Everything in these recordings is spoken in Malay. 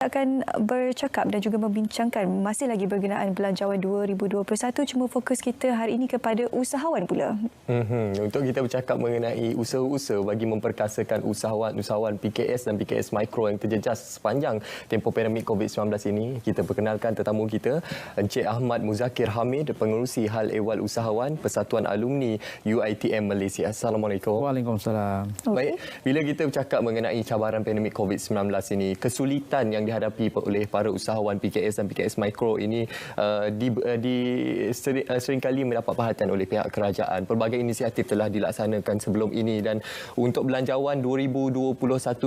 Akan bercakap dan juga membincangkan masih lagi berkenaan belanjawan 2021, cuma fokus kita hari ini kepada usahawan pula. Untuk kita bercakap mengenai usaha-usaha bagi memperkasakan usahawan-usahawan PKS dan PKS Mikro yang terjejas sepanjang tempoh pandemik COVID-19 ini, kita perkenalkan tetamu kita, Encik Ahmad Muzakir Hamid, Pengerusi Hal Ehwal Usahawan Persatuan Alumni UiTM Malaysia. Assalamualaikum. Waalaikumsalam. Baik, bila kita bercakap mengenai cabaran pandemik COVID-19 ini, kesulitan yang dihadapi oleh para usahawan PKS dan PKS Mikro ini seringkali mendapat perhatian oleh pihak kerajaan. Pelbagai inisiatif telah dilaksanakan sebelum ini dan untuk belanjawan 2021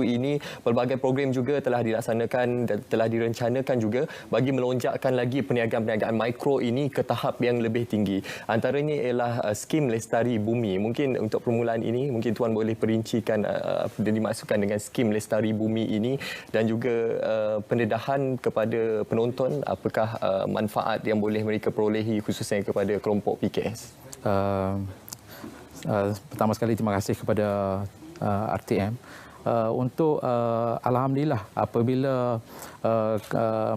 ini, pelbagai program juga telah dilaksanakan dan telah direncanakan juga bagi melonjakkan lagi perniagaan-perniagaan mikro ini ke tahap yang lebih tinggi. Antaranya ialah skim Lestari Bumi. Mungkin untuk permulaan ini, mungkin Tuan boleh perincikan dan dimaksudkan dengan skim Lestari Bumi ini dan juga pendedahan kepada penonton, apakah manfaat yang boleh mereka perolehi khususnya kepada kelompok PKS? Pertama sekali terima kasih kepada RTM. Alhamdulillah apabila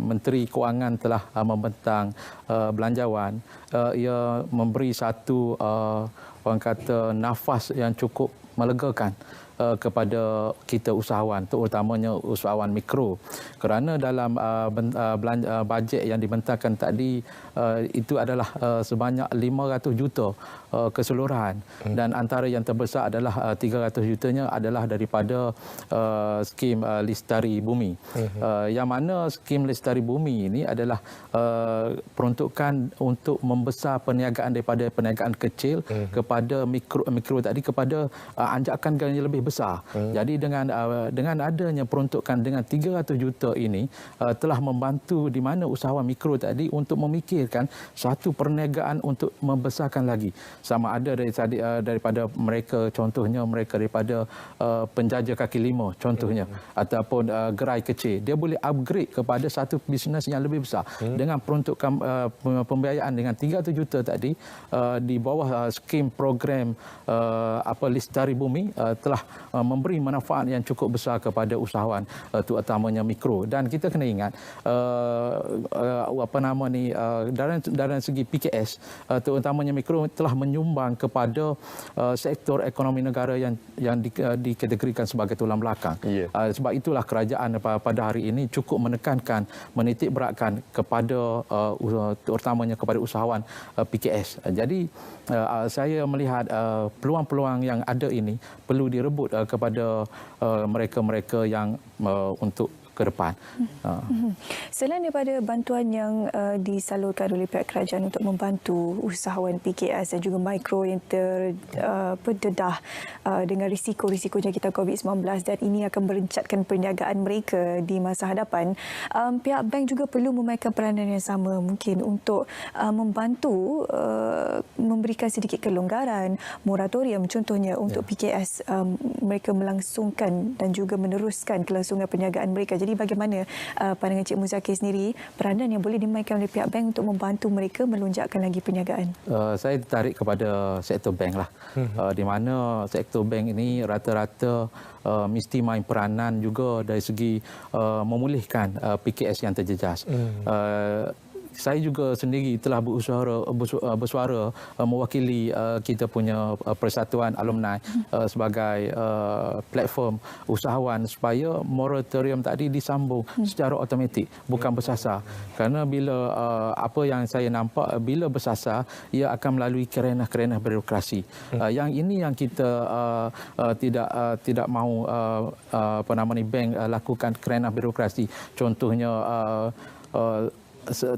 Menteri Kewangan telah membentang belanjawan, ia memberi satu orang kata nafas yang cukup melegakan kepada kita usahawan, terutamanya usahawan mikro, kerana dalam bajet yang dibentangkan tadi itu adalah sebanyak 500 juta keseluruhan, dan antara yang terbesar adalah 300 jutanya adalah daripada skim Lestari Bumi. Yang mana skim Lestari Bumi ini adalah peruntukan untuk membesar perniagaan daripada perniagaan kecil kepada mikro tadi kepada anjakan yang lebih besar. Jadi dengan adanya peruntukan dengan 300 juta ini telah membantu di mana usahawan mikro tadi untuk memikirkan satu perniagaan untuk membesarkan lagi. Sama ada daripada mereka, contohnya mereka daripada penjaja kaki lima contohnya, ataupun gerai kecil, dia boleh upgrade kepada satu bisnes yang lebih besar dengan peruntukan pembiayaan dengan 300 juta tadi di bawah skim program Lestari Bumi telah memberi manfaat yang cukup besar kepada usahawan terutamanya mikro. Dan kita kena ingat dari segi PKS terutamanya mikro telah menyumbang kepada sektor ekonomi negara yang dikategorikan sebagai tulang belakang. Sebab itulah kerajaan pada hari ini cukup menekankan, menitik beratkan kepada terutamanya kepada usahawan PKS. Jadi saya melihat peluang-peluang yang ada ini perlu direbut kepada mereka-mereka yang untuk ke depan. Selain daripada bantuan yang disalurkan oleh pihak kerajaan untuk membantu usahawan PKS dan juga mikro yang terdedah dengan risiko-risiko jangkitan COVID-19 dan ini akan merencatkan perniagaan mereka di masa hadapan, pihak bank juga perlu memainkan peranan yang sama mungkin untuk membantu memberikan sedikit kelonggaran, moratorium contohnya untuk PKS, mereka melangsungkan dan juga meneruskan kelangsungan perniagaan mereka. Jadi bagaimana pandangan Encik Muzakir sendiri, peranan yang boleh dimainkan oleh pihak bank untuk membantu mereka melonjakkan lagi perniagaan? Saya tertarik kepada sektor bank lah, di mana sektor bank ini rata-rata mesti main peranan juga dari segi memulihkan PKS yang terjejas. Saya juga sendiri telah bersuara mewakili kita punya Persatuan Alumni sebagai platform usahawan supaya moratorium tadi disambung secara automatik, bukan bersasar. Kerana bila apa yang saya nampak, bila bersasar ia akan melalui kerenah-kerenah birokrasi. Yang ini yang kita tidak mahu bank lakukan kerenah birokrasi. Contohnya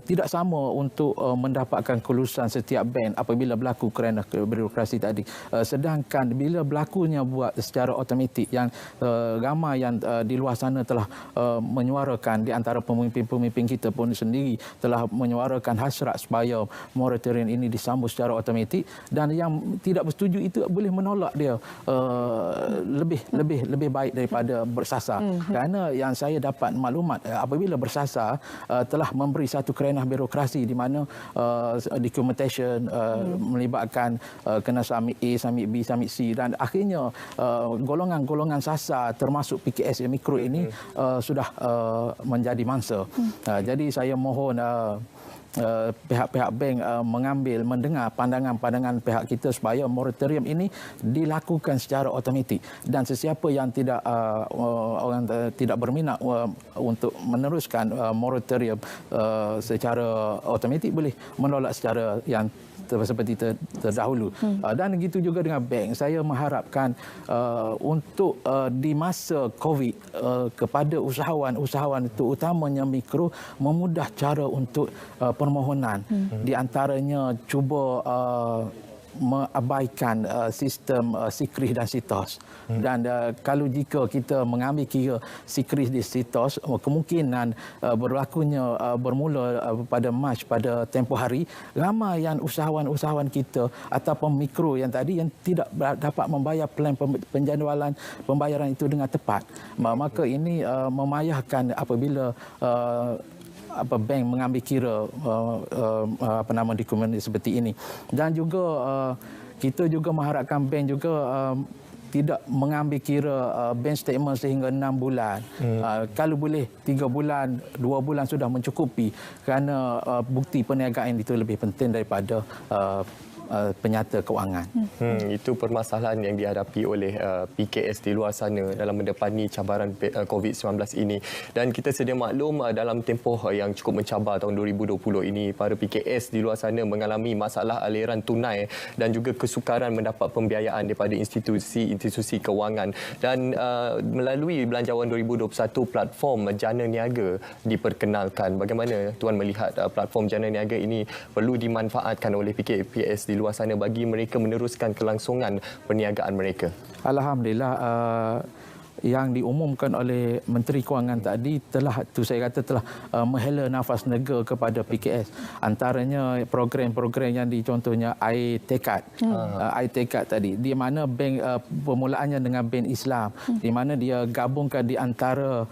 tidak sama untuk mendapatkan kelulusan setiap bank apabila berlaku kerana birokrasi tadi. Sedangkan bila berlakunya buat secara automatik, yang ramai yang di luar sana telah menyuarakan, di antara pemimpin-pemimpin kita pun sendiri telah menyuarakan hasrat supaya moratorium ini disambung secara automatik, dan yang tidak bersetuju itu boleh menolak dia lebih baik daripada bersasar. Kerana yang saya dapat maklumat apabila bersasar telah memberi satu kerenah birokrasi di mana documentation melibatkan kena submit A, submit B, submit C, dan akhirnya golongan-golongan sasar termasuk PKS yang mikro ini sudah menjadi mangsa. Jadi saya mohon pihak-pihak bank mendengar pandangan-pandangan pihak kita supaya moratorium ini dilakukan secara automatik, dan sesiapa yang tidak berminat untuk meneruskan moratorium secara automatik boleh menolak secara yang seperti terdahulu. Dan begitu juga dengan bank. Saya mengharapkan untuk di masa COVID kepada usahawan-usahawan itu utamanya mikro memudah cara untuk permohonan. Di antaranya cuba mengabaikan sistem SIKRIS dan SITOS. Dan kalau jika kita mengambil kira SIKRIS dan SITOS, kemungkinan berlakunya bermula pada Mac pada tempoh hari, ramai yang usahawan-usahawan kita ataupun mikro yang tadi yang tidak dapat membayar plan penjadualan pembayaran itu dengan tepat. Maka ini memayahkan apabila bank mengambil kira dokumen seperti ini. Dan juga kita juga mengharapkan bank juga tidak mengambil kira bank statement sehingga 6 bulan. Kalau boleh 3 bulan, 2 bulan sudah mencukupi, kerana bukti perniagaan itu lebih penting daripada penyata kewangan. Itu permasalahan yang dihadapi oleh PKS di luar sana dalam mendepani cabaran COVID-19 ini. Dan kita sedia maklum dalam tempoh yang cukup mencabar tahun 2020 ini, para PKS di luar sana mengalami masalah aliran tunai dan juga kesukaran mendapat pembiayaan daripada institusi kewangan. Dan melalui Belanjawan 2021, platform Jana Niaga diperkenalkan. Bagaimana Tuan melihat platform Jana Niaga ini perlu dimanfaatkan oleh PKS di luar sana bagi mereka meneruskan kelangsungan perniagaan mereka? Alhamdulillah, yang diumumkan oleh Menteri Kewangan tadi telah menghela nafas nega kepada PKS. Antaranya program-program yang dicontohnya iTekad. iTekad tadi, di mana bank permulaannya dengan bank Islam, di mana dia gabungkan di antara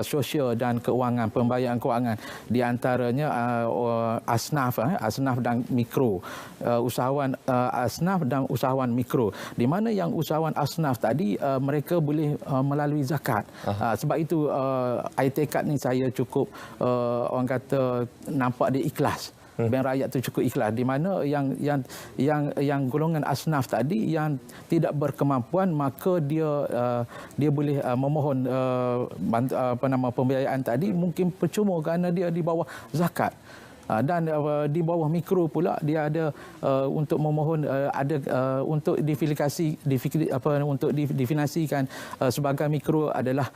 sosial dan kewangan, pembayaran kewangan, di antaranya asnaf dan mikro, usahawan asnaf dan usahawan mikro, di mana yang usahawan asnaf tadi mereka boleh melalui zakat. Sebab itu iTekad ni saya cukup orang kata nampak dia ikhlas. Bank rakyat itu cukup ikhlas, di mana yang golongan asnaf tadi yang tidak berkemampuan, maka dia boleh memohon pembiayaan tadi mungkin percuma kerana dia di bawah zakat. Dan di bawah mikro pula dia ada untuk memohon untuk didefinisikan sebagai mikro adalah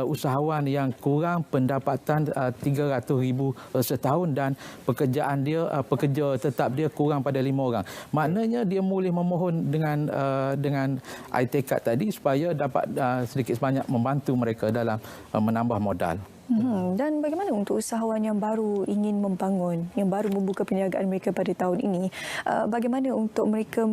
usahawan yang kurang pendapatan 300,000 setahun dan pekerja tetap dia kurang pada 5 orang. Maknanya dia boleh memohon dengan iTekad tadi supaya dapat sedikit sebanyak membantu mereka dalam menambah modal. Dan bagaimana untuk usahawan yang baru ingin membangun, yang baru membuka perniagaan mereka pada tahun ini? Bagaimana untuk mereka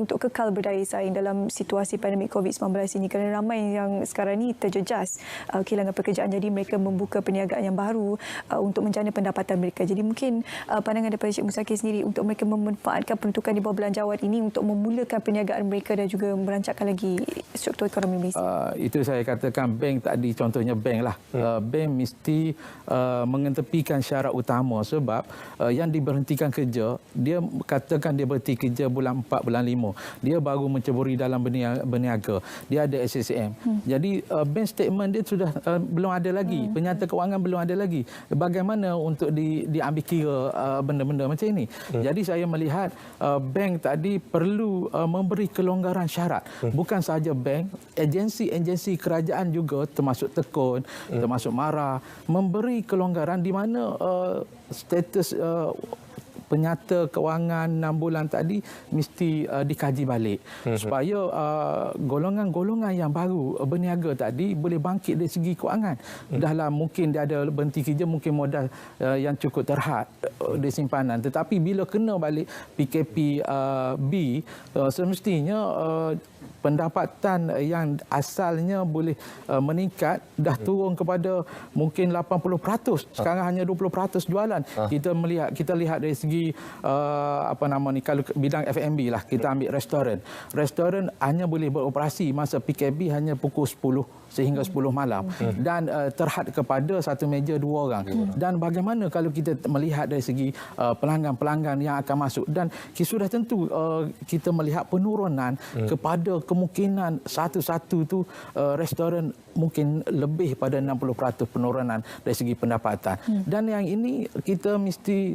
kekal berdaya saing dalam situasi pandemik COVID-19 ini? Kerana ramai yang sekarang ini terjejas kehilangan pekerjaan, jadi mereka membuka perniagaan yang baru untuk menjana pendapatan mereka. Jadi mungkin pandangan daripada Cik Musakir sendiri untuk mereka memanfaatkan peruntukan di bawah belanjawan ini untuk memulakan perniagaan mereka dan juga merancangkan lagi struktur ekonomi Malaysia. Itu saya katakan bank tadi, contohnya bank lah. Bank mesti mengetepikan syarat utama, sebab yang diberhentikan kerja, dia katakan dia berhenti kerja bulan 4, bulan 5. Dia baru menceburi dalam berniaga. Dia ada SSM. Jadi bank statement dia sudah belum ada lagi. Penyata kewangan belum ada lagi. Bagaimana untuk diambil kira benda-benda macam ini? Jadi saya melihat bank tadi perlu memberi kelonggaran syarat. Bukan sahaja bank, agensi-agensi kerajaan juga termasuk Tekun, termasuk MARA, memberi kelonggaran di mana status penyata kewangan 6 bulan tadi mesti dikaji balik supaya golongan-golongan yang baru berniaga tadi boleh bangkit dari segi kewangan. Dahlah mungkin dia ada berhenti kerja, mungkin modal yang cukup terhad di simpanan, tetapi bila kena balik PKP B, semestinya pendapatan yang asalnya boleh meningkat dah turun kepada mungkin 80%. Sekarang hanya 20% jualan. Kita lihat dari segi kalau bidang F&B lah, kita ambil restoran. Restoran hanya boleh beroperasi masa PKP hanya pukul 10 sehingga 10 malam dan terhad kepada satu meja 2 orang. Dan bagaimana kalau kita melihat dari segi pelanggan-pelanggan yang akan masuk, dan sudah tentu kita melihat penurunan kepada kemungkinan satu-satu tu restoran mungkin lebih pada 60% penurunan dari segi pendapatan. Dan yang ini kita mesti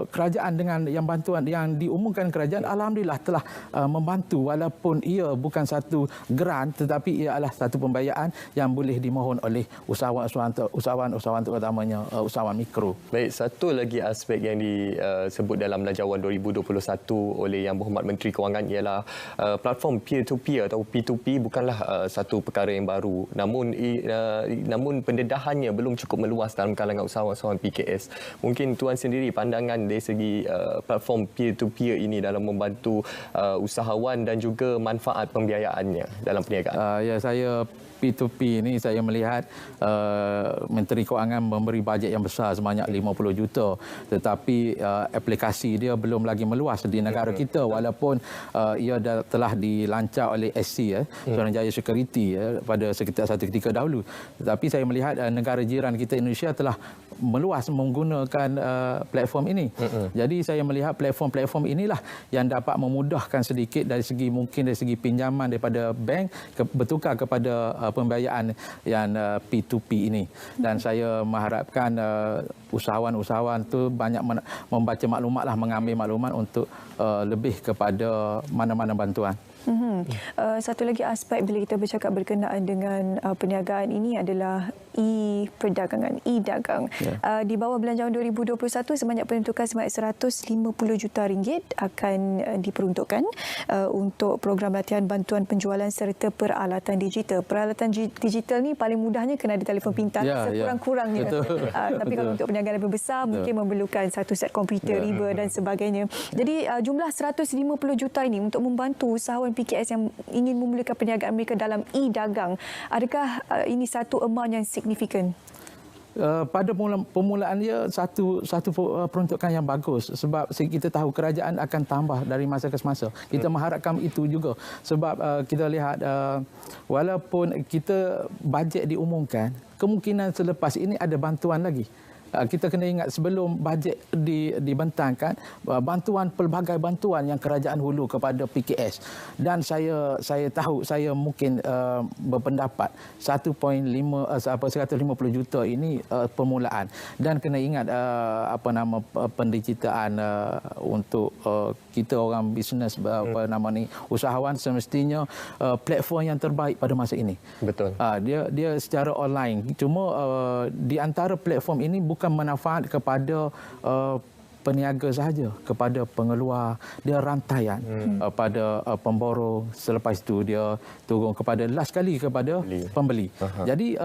kerajaan dengan yang bantuan yang diumumkan kerajaan, alhamdulillah telah membantu, walaupun ia bukan satu grant tetapi ia adalah satu pembiayaan yang boleh dimohon oleh usahawan terutamanya usahawan mikro. Baik, satu lagi aspek yang disebut dalam Belanjawan 2021 oleh Yang Berhormat Menteri Kewangan ialah platform peer-to-peer atau P2P bukanlah satu perkara yang baru. Namun pendedahannya belum cukup meluas dalam kalangan usahawan-usahawan PKS. Mungkin Tuan sendiri pandangan dari segi platform peer-to-peer ini dalam membantu usahawan dan juga manfaat pembiayaannya dalam perniagaan. Ya, saya P2P ini saya melihat Menteri Kewangan memberi bajet yang besar sebanyak 50 juta, tetapi aplikasi dia belum lagi meluas di negara kita, walaupun ia telah dilancar oleh SC Suruhanjaya Security pada sekitar satu ketika dahulu. Tetapi saya melihat negara jiran kita Indonesia telah meluas menggunakan platform ini. Jadi saya melihat platform-platform inilah yang dapat memudahkan sedikit dari segi pinjaman daripada bank bertukar kepada pembiayaan yang P2P ini. Dan saya mengharapkan usahawan-usahawan tu banyak membaca maklumat, mengambil maklumat untuk lebih kepada mana-mana bantuan. Satu lagi aspek bila kita bercakap berkenaan dengan perniagaan ini adalah e-perdagangan, e-dagang. Di bawah Belanjawan 2021 sebanyak peruntukan sebanyak 150 juta ringgit akan diperuntukkan untuk program latihan bantuan penjualan serta peralatan digital. Peralatan digital ni paling mudahnya kena ada telefon pintar sekurang-kurangnya. Tapi kalau untuk perniagaan lebih besar mungkin memerlukan satu set komputer, riba dan sebagainya. Jadi jumlah 150 juta ini untuk membantu usahawan PKS yang ingin memulakan perniagaan mereka dalam e-dagang. Adakah ini satu amount yang signifikan? Pada permulaan dia satu peruntukan yang bagus, sebab kita tahu kerajaan akan tambah dari masa ke semasa. Kita mengharapkan itu juga, sebab kita lihat walaupun kita bajet diumumkan, kemungkinan selepas ini ada bantuan lagi. Kita kena ingat sebelum bajet dibentangkan, pelbagai bantuan yang kerajaan hulu kepada PKS, dan saya tahu, saya mungkin berpendapat 150 juta ini permulaan, dan kena ingat pendigitaan untuk kita orang bisnes usahawan semestinya platform yang terbaik pada masa ini. Betul. Dia secara online. Cuma di antara platform ini bukan manfaat kepada peniaga sahaja, kepada pengeluar, dia rantaian pada pemborong, selepas itu dia turun kepada last kali kepada pembeli. Jadi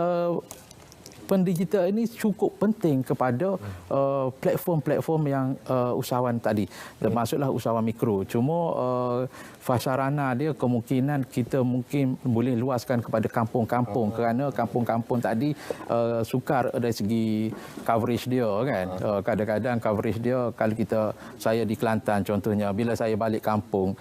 pendigital ini cukup penting kepada platform-platform yang usahawan tadi, termasuklah usahawan mikro. Cuma fasarana dia kemungkinan kita mungkin boleh luaskan kepada kampung-kampung, kerana kampung-kampung tadi sukar dari segi coverage dia kan. Kadang-kadang coverage dia, kalau saya di Kelantan contohnya, bila saya balik kampung,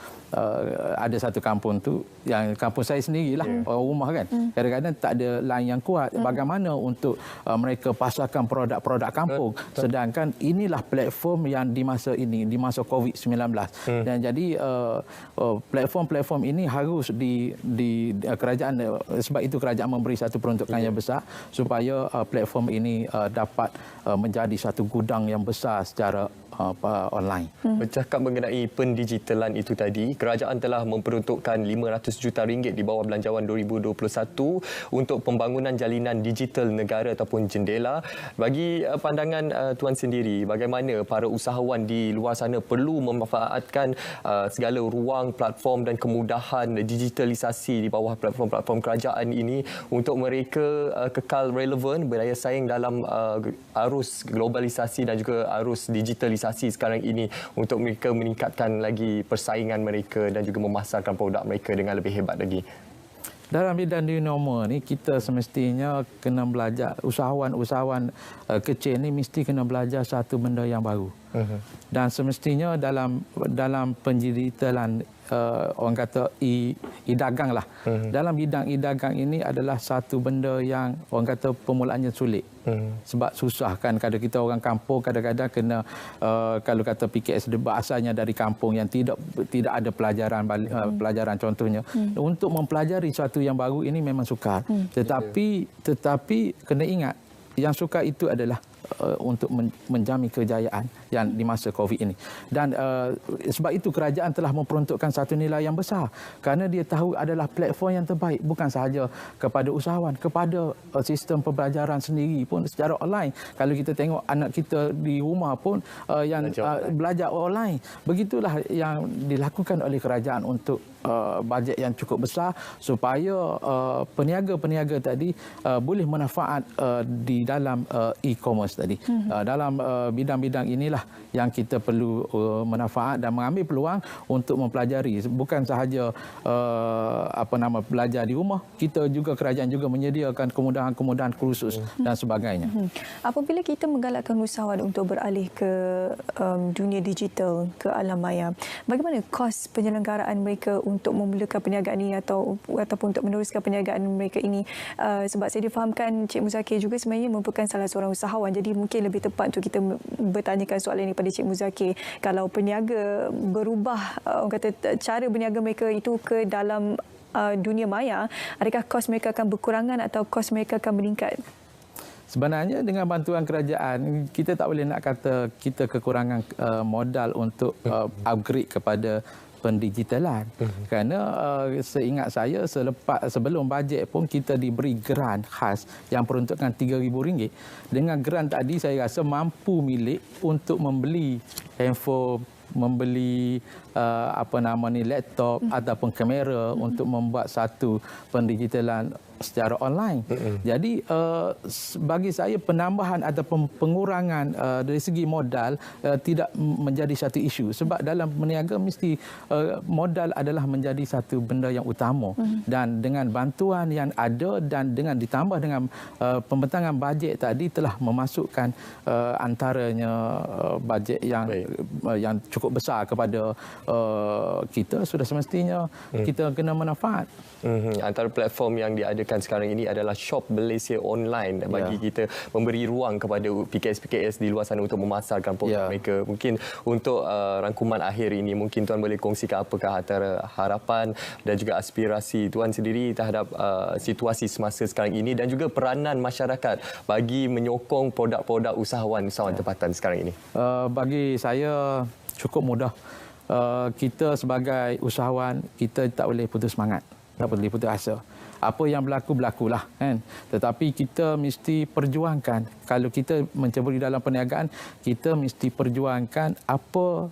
ada satu kampung tu yang kampung saya sendirilah, rumah kan, kadang-kadang tak ada line yang kuat. Bagaimana untuk mereka pasarkan produk-produk kampung, sedangkan inilah platform yang di masa ini, di masa COVID-19. Dan jadi platform-platform ini harus di kerajaan, sebab itu kerajaan memberi satu peruntukan yang besar supaya platform ini dapat menjadi satu gudang yang besar secara online. Bercakap mengenai pendigitalan itu tadi, kerajaan telah memperuntukkan 500 juta ringgit di bawah Belanjawan 2021 untuk pembangunan jalinan digital negara negara ataupun jendela. Bagi pandangan Tuan sendiri, bagaimana para usahawan di luar sana perlu memanfaatkan segala ruang, platform dan kemudahan digitalisasi di bawah platform-platform kerajaan ini untuk mereka kekal relevan, berdaya saing dalam arus globalisasi dan juga arus digitalisasi sekarang ini untuk mereka meningkatkan lagi persaingan mereka dan juga memasarkan produk mereka dengan lebih hebat lagi. Dalam bidang new normal ni, kita semestinya kena belajar, usahawan-usahawan kecil ni mesti kena belajar satu benda yang baru. Dan semestinya dalam penjiditalan orang kata e-dagang lah. Dalam bidang e-dagang ini adalah satu benda yang orang kata permulaannya sulit. Sebab susah kan, kadang kita orang kampung kadang-kadang kena kalau kata PKS asalnya dari kampung yang tidak ada pelajaran contohnya. Untuk mempelajari sesuatu yang baru ini memang sukar. Tetapi kena ingat yang sukar itu adalah untuk menjamin kejayaan yang di masa COVID ini. Dan sebab itu kerajaan telah memperuntukkan satu nilai yang besar kerana dia tahu adalah platform yang terbaik bukan sahaja kepada usahawan, kepada sistem pembelajaran sendiri pun secara online. Kalau kita tengok anak kita di rumah pun yang belajar online. Begitulah yang dilakukan oleh kerajaan untuk bajet yang cukup besar supaya peniaga-peniaga tadi boleh manfaat di dalam e-commerce tadi. Dalam bidang-bidang inilah yang kita perlu manfaat dan mengambil peluang untuk mempelajari. Bukan sahaja belajar di rumah, kita juga kerajaan juga menyediakan kemudahan-kemudahan kursus dan sebagainya. Apabila kita menggalakkan usahawan untuk beralih ke dunia digital, ke alam maya, bagaimana kos penyelenggaraan mereka untuk memulakan perniagaan ini ataupun untuk meneruskan perniagaan mereka ini? Sebab saya difahamkan Cik Muzakir juga sebenarnya merupakan salah seorang usahawan. Jadi mungkin lebih tepat untuk kita bertanyakan soalan ini pada Cik Muzakir. Kalau peniaga berubah, orang kata cara berniaga mereka itu ke dalam dunia maya, adakah kos mereka akan berkurangan atau kos mereka akan meningkat? Sebenarnya dengan bantuan kerajaan, kita tak boleh nak kata kita kekurangan modal untuk upgrade kepada pendigitalan. Kerana seingat saya sebelum bajet pun kita diberi grant khas yang peruntukan RM3,000. Dengan grant tadi saya rasa mampu milik untuk membeli handphone, membeli laptop ataupun kamera untuk membuat satu pendigitalan secara online. Jadi bagi saya penambahan ataupun pengurangan dari segi modal tidak menjadi satu isu, sebab dalam berniaga mesti modal adalah menjadi satu benda yang utama. Dan dengan bantuan yang ada dan dengan ditambah dengan pembentangan bajet tadi telah memasukkan antaranya bajet yang cukup besar kepada kita, sudah semestinya kita kena manfaat. Antara platform yang diadakan sekarang ini adalah Shop Malaysia Online, bagi kita memberi ruang kepada PKS-PKS di luar sana untuk memasarkan produk mereka. Mungkin untuk rangkuman akhir ini, mungkin Tuan boleh kongsikan apakah antara harapan dan juga aspirasi Tuan sendiri terhadap situasi semasa sekarang ini dan juga peranan masyarakat bagi menyokong produk-produk usahawan-usahawan tempatan sekarang ini? Bagi saya cukup mudah. Kita sebagai usahawan, kita tak boleh putus semangat, tak boleh putus asa. Apa yang berlaku, berlakulah kan. Tetapi kita mesti perjuangkan. Kalau kita menceburi dalam perniagaan, kita mesti perjuangkan apa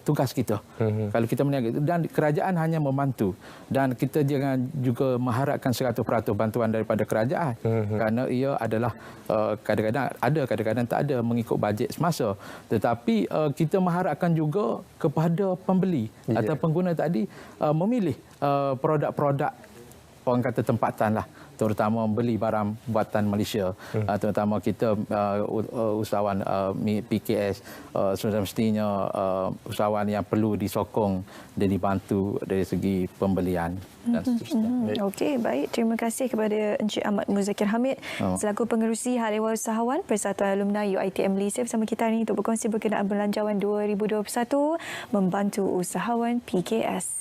tugas kita. Kalau kita berniaga, dan kerajaan hanya membantu, dan kita jangan juga mengharapkan 100% bantuan daripada kerajaan, kerana ia adalah kadang-kadang ada, kadang-kadang tak ada, mengikut bajet semasa. Tetapi kita mengharapkan juga kepada pembeli atau pengguna tadi memilih produk-produk orang kata tempatan lah, terutama beli barang buatan Malaysia. Terutama kita usahawan PKS sudah mestinya usahawan yang perlu disokong dan dibantu dari segi pembelian dan seterusnya. Okey, baik. Terima kasih kepada Encik Ahmad Muzakir Hamid selaku pengerusi Hal Ehwal Usahawan Persatuan Alumni UiTM Malaysia bersama kita hari ini untuk berkongsi berkenaan Belanjawan 2021 membantu usahawan PKS.